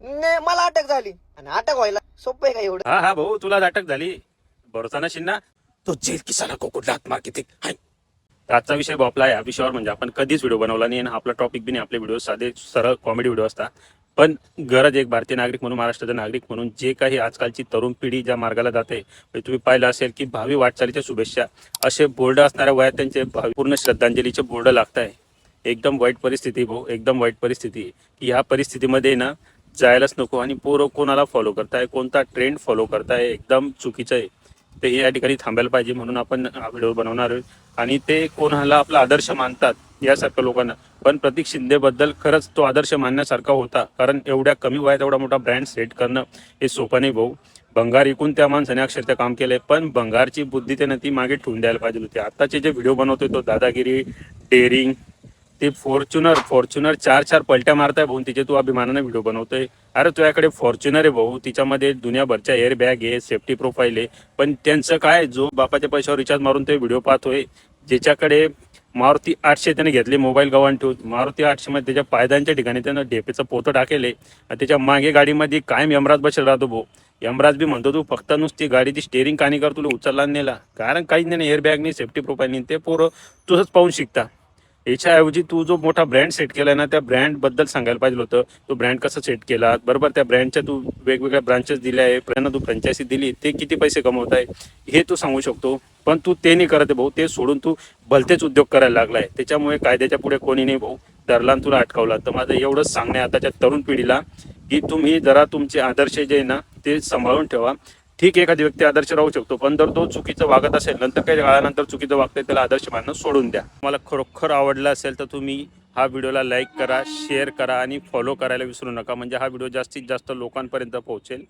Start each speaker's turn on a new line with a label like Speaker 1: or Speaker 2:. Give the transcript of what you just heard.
Speaker 1: मला अटक झाली आणि अटक व्हायला सोपं आहे का एवढं?
Speaker 2: हा हा भाऊ, तुला अटक झाली, भरोसा नशील ना, तो जेल किसाला कोकुट लात मार किती हाय. तर आजचा विषय भाऊ आपला या विषयावर म्हणजे आपण कधीच व्हिडिओ बनवला नाही आणि आपला टॉपिक बी नाही. आपले व्हिडिओ साधे सरळ कॉमेडी व्हिडिओ असतात. पण गरज एक भारतीय नागरिक म्हणून, महाराष्ट्राचा नागरिक म्हणून जे काही आजकालची तरुण पिढी ज्या मार्गाला जाते, म्हणजे तुम्ही पाहिलं असेल की भावी वाटचालीच्या शुभेच्छा असे बोर्ड असणाऱ्या वयात त्यांचे पूर्ण श्रद्धांजलीचे बोर्ड लागत आहे. एकदम वाईट परिस्थिती भाऊ, एकदम वाईट परिस्थिती की ह्या परिस्थितीमध्ये ना जायलाच नको. आणि पोरं कोणाला फॉलो करताय, कोणता ट्रेंड फॉलो करताय, एकदम चुकीचं आहे. ते या ठिकाणी थांबायला पाहिजे म्हणून आपण हा व्हिडिओ बनवणार आहे. आणि ते कोणाला आपला आदर्श मानतात यासारख्या लोकांना, पण प्रतीक शिंदेबद्दल खरंच तो आदर्श मानण्यासारखा होता. कारण एवढ्या कमी वयात एवढा मोठा ब्रँड सेट करणं हे सोपं नाही भाऊ. भंगार ऐकून त्या माणसाने अक्षरशः काम केलंय, पण भंगारची बुद्धी त्यानं ती मागे ठेवून द्यायला पाहिजे होती. आताचे जे व्हिडिओ बनवतोय तो दादागिरी, डेअरिंग, ते फॉर्च्युनर चार पलट्या मारताय भाऊ, तिचे तू अभिमानाने व्हिडिओ बनवतोय. अरे तुझ्याकडे फॉर्च्युनर आहे भाऊ, तिच्यामध्ये दुनियाभरच्या एअर बॅग आहे, सेफ्टी प्रोफाईल आहे, पण त्यांचं काय, जो बापाच्या पैशावर रिचार्ज मारून ते व्हिडिओ पाहतोय, ज्याच्याकडे मारुती 800 त्याने घेतले मोबाईल गव्हाण ठेवून, मारुती 800 मध्ये त्याच्या पायद्यांच्या ठिकाणी त्यानं ढेपेचं पोतं टाकेले आणि त्याच्या मागे गाडीमध्ये कायम यमराज बसेल राहतो भाऊ. यमराज बी म्हणतो तू फक्त नुसती गाडीची स्टेअरिंग कानी कर, तुला उचलला नेला, कारण काहीच नाही, एअर बॅग नाही, सेफ्टी प्रोफाईल नाही. ते पोरं तुझंच पाहून शिकता. याच्याऐवजी तू जो मोठा ब्रँड सेट केलाय ना, त्या ब्रँड बद्दल सांगायला पाहिजे होतं. तो ब्रँड कसं सेट केला बरोबर, त्या ब्रँडच्या तू वेगवेगळ्या ब्रांचेस दिल्या आहे, तू फ्रँचायझी दिली, ते किती पैसे कमवत आहे हे तू सांगू शकतो. पण तू ते नाही करत भाऊ. ते सोडून तू भलतेच उद्योग करायला लागलाय. त्याच्यामुळे कायद्याच्या पुढे कोणी नाही भाऊ. धरला तुला अटकावला. तर माझं एवढंच सांगणं आहे आताच्या तरुण पिढीला की तुम्ही जरा तुमचे आदर्श जे आहे ना ते सांभाळून ठेवा. ठीक आहे, एखादी व्यक्ती आदर्श राहू शकतो, पण जर तो चुकीचं वागत असेल, नंतर काही काळानंतर चुकीचं वागतंय, त्याला आदर्श मानणं सोडून द्या. मला खरोखर आवडला असेल तर तुम्ही हा व्हिडिओला लाईक करा, शेअर करा आणि फॉलो करायला विसरू नका, म्हणजे हा व्हिडिओ जास्तीत जास्त लोकांपर्यंत पोहोचेल.